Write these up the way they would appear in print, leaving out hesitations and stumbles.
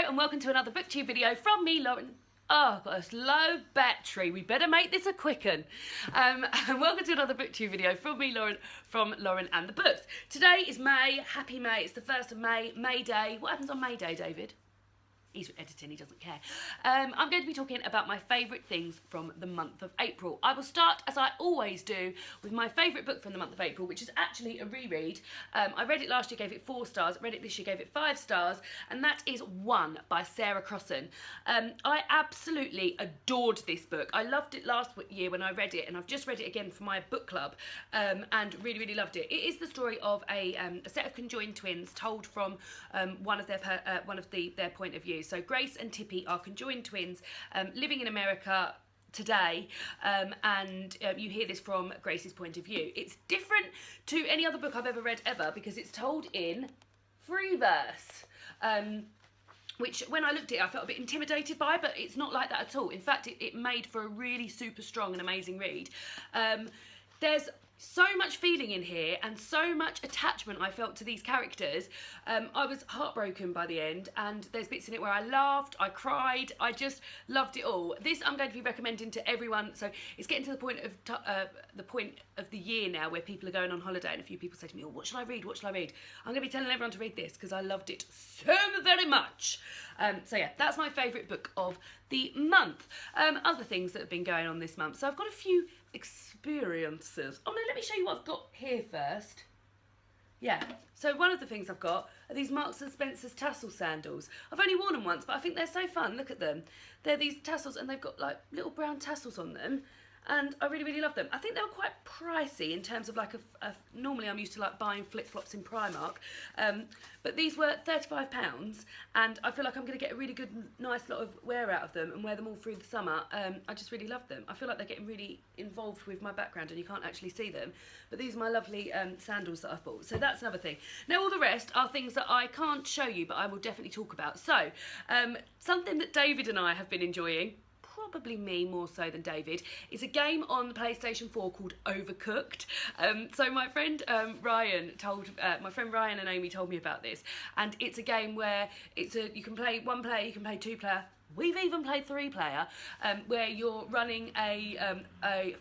and welcome to another booktube video from me, Lauren. Oh, I've got a low battery. We better make this a quick one. And welcome to another booktube video from me, Lauren, from Lauren and the Books. Today is May. Happy May. It's the 1st of May, May Day. What happens on May Day, David? He's editing, he doesn't care. I'm going to be talking about my favourite things from the month of April. I will start, as I always do, with my favourite book from the month of April, which is actually a reread. I read it last year, gave it 4 stars. Read it this year, gave it 5 stars. And that is One by Sarah Crossan. I absolutely adored this book. I loved it last year when I read it, and I've just read it again for my book club, and really, really loved it. It is the story of a set of conjoined twins told from one of their point of view. So Grace and Tippy are conjoined twins living in America today, and you hear this from Grace's point of view. It's different to any other book I've ever read because it's told in free verse. Which, when I looked at it, I felt a bit intimidated by, but it's not like that at all. In fact, it made for a really super strong and amazing read. There's so much feeling in here and so much attachment I felt to these characters. I was heartbroken by the end, and there's bits in it where I laughed, I cried, I just loved it all. This I'm going to be recommending to everyone. So it's getting to the point of the year now where people are going on holiday, and a few people say to me, oh, what should I read, what should I read? I'm going to be telling everyone to read this because I loved it so very much. So yeah, that's my favourite book of the month. Other things that have been going on this month. So I've got a few experiences. Oh no, let me show you what I've got here first. Yeah, so one of the things I've got are these Marks and Spencer's tassel sandals. I've only worn them once, but I think they're so fun. Look at them. They're these tassels, and they've got like little brown tassels on them, and I really, really love them. I think they were quite pricey in terms of like normally I'm used to like buying flip-flops in Primark, but these were £35, and I feel like I'm going to get a really good, nice lot of wear out of them and wear them all through the summer. I just really love them. I feel like they're getting really involved with my background, and you can't actually see them, but these are my lovely sandals that I've bought. So that's another thing. Now all the rest are things that I can't show you, but I will definitely talk about. So something that David and I have been enjoying, probably me more so than David, is a game on the PlayStation 4 called Overcooked. So my friend Ryan and Amy told me about this, and it's a game where you can play 1 player, you can play 2 player. We've even played 3 player, where you're running a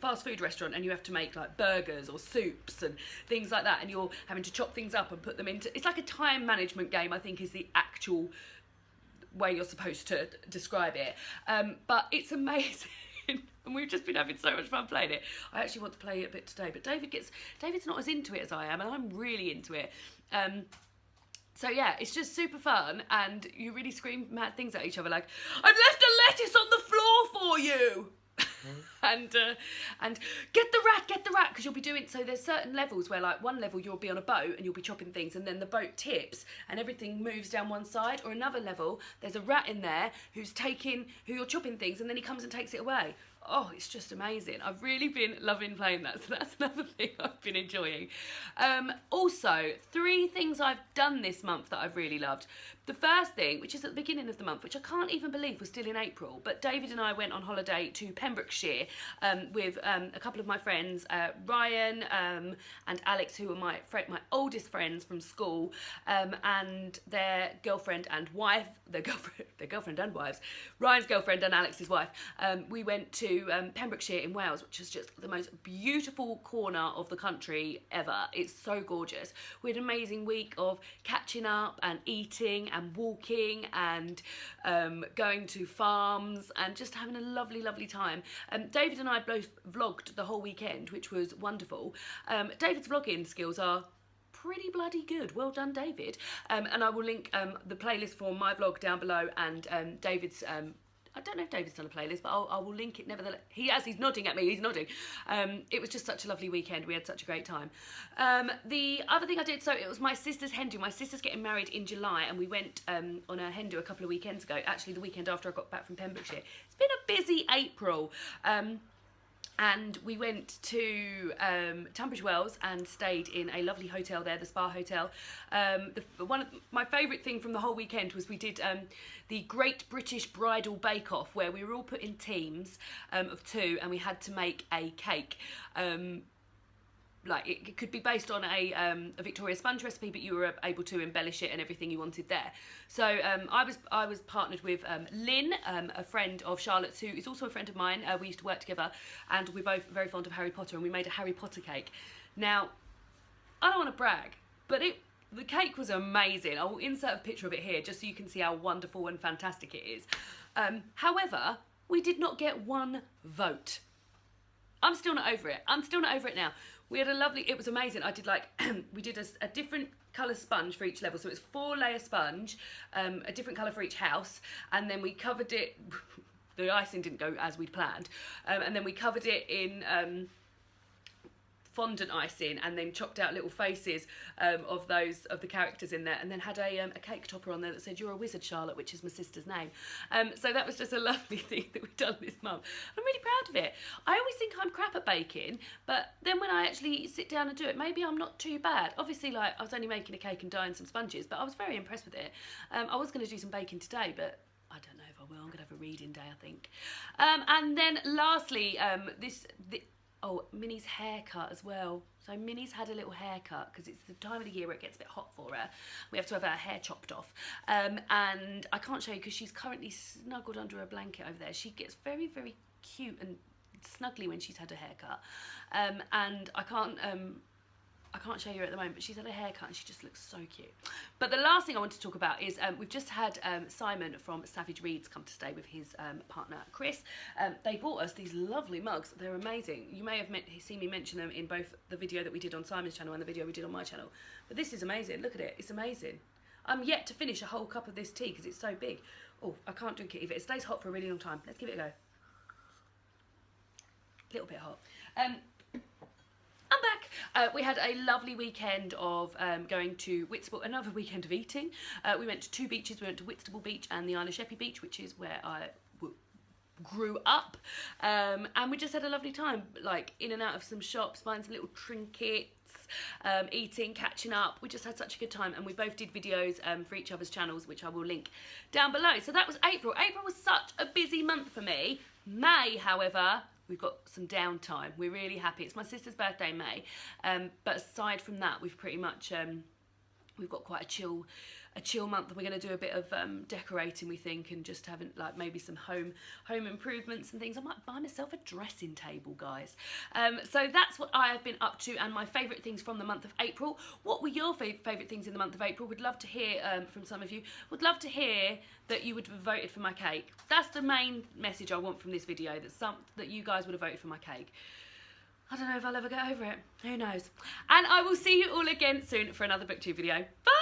fast food restaurant, and you have to make like burgers or soups and things like that, and you're having to chop things up and put them into. It's like a time management game, I think, is the actual way you're supposed to describe it, but it's amazing. And we've just been having so much fun playing it. I actually want to play it a bit today, but David's not as into it as I am, and I'm really into it. So yeah, it's just super fun, and you really scream mad things at each other like, I've left a lettuce on the floor for you! and get the rat, because you'll be doing, so there's certain levels where like one level you'll be on a boat and you'll be chopping things, and then the boat tips and everything moves down one side, or another level there's a rat in there who you're chopping things, and then he comes and takes it away. Oh, it's just amazing. I've really been loving playing that, so that's another thing I've been enjoying. Also, 3 things I've done this month that I've really loved. The first thing, which is at the beginning of the month, which I can't even believe was still in April, but David and I went on holiday to Pembrokeshire with a couple of my friends, Ryan and Alex, who were my oldest friends from school, and their girlfriend and wife, their girlfriend and wives, Ryan's girlfriend and Alex's wife. We went to Pembrokeshire in Wales, which is just the most beautiful corner of the country ever. It's so gorgeous. We had an amazing week of catching up and eating and walking and going to farms and just having a lovely, lovely time. David and I both vlogged the whole weekend, which was wonderful. David's vlogging skills are pretty bloody good. Well done, David. And I will link the playlist for my vlog down below, and David's I don't know if David's done a playlist, but I will link it nevertheless. He has, he's nodding at me, he's nodding. It was just such a lovely weekend. We had such a great time. The other thing I did, so it was my sister's hen do. My sister's getting married in July, and we went on a hen do a couple of weekends ago, actually the weekend after I got back from Pembrokeshire. It's been a busy April. And we went to Tunbridge Wells and stayed in a lovely hotel there, the Spa Hotel. One of my favourite thing from the whole weekend was we did the Great British Bridal Bake Off, where we were all put in teams of 2, and we had to make a cake. like it could be based on a Victoria sponge recipe, but you were able to embellish it and everything you wanted there. So I was partnered with Lynn, a friend of Charlotte's, who is also a friend of mine. We used to work together, and we're both very fond of Harry Potter, and we made a Harry Potter cake. Now, I don't want to brag, but the cake was amazing. I will insert a picture of it here just so you can see how wonderful and fantastic it is. However, we did not get one vote. I'm still not over it. I'm still not over it now. We had a lovely, it was amazing. I did like, we did a different colour sponge for each level. So it's 4-layer sponge, a different colour for each house. And then we covered it, the icing didn't go as we'd planned. And then we covered it in fondant icing, and then chopped out little faces of the characters in there, and then had a cake topper on there that said, "You're a wizard, Charlotte," which is my sister's name. So that was just a lovely thing that we've done this month. I'm really proud of it. I always think I'm crap at baking, but then when I actually sit down and do it, maybe I'm not too bad. Obviously, like, I was only making a cake and dyeing some sponges, but I was very impressed with it. I was going to do some baking today, but I don't know if I will. I'm going to have a reading day, I think. And then lastly, oh, Minnie's haircut as well. So Minnie's had a little haircut because it's the time of the year where it gets a bit hot for her. We have to have her hair chopped off. And I can't show you because she's currently snuggled under a blanket over there. She gets very, very cute and snuggly when she's had a haircut. And I can't show you her at the moment, but she's had a haircut and she just looks so cute. But the last thing I want to talk about is we've just had Simon from Savage Reads come to stay with his partner Chris. They bought us these lovely mugs. They're amazing. You may have seen me mention them in both the video that we did on Simon's channel and the video we did on my channel. But this is amazing. Look at it. It's amazing. I'm yet to finish a whole cup of this tea because it's so big. Oh, I can't drink it either. It stays hot for a really long time. Let's give it a go. A little bit hot. I'm back. We had a lovely weekend of going to Whitstable, another weekend of eating. We went to 2 beaches. We went to Whitstable Beach and the Isle of Sheppey Beach, which is where I grew up. And we just had a lovely time, like in and out of some shops, buying some little trinkets, eating, catching up. We just had such a good time, and we both did videos for each other's channels, which I will link down below. So that was April. April was such a busy month for me. May, however, we've got some downtime. We're really happy. It's my sister's birthday in May. But aside from that, we've pretty much, we've got quite a chill month. We're going to do a bit of decorating, we think, and just having like maybe some home improvements and things. I might buy myself a dressing table, guys. So that's what I have been up to, and my favourite things from the month of April. What were your favourite things in the month of April? Would love to hear from some of you. Would love to hear that you would have voted for my cake. That's the main message I want from this video, that you guys would have voted for my cake. I don't know if I'll ever get over it. Who knows? And I will see you all again soon for another BookTube video. Bye!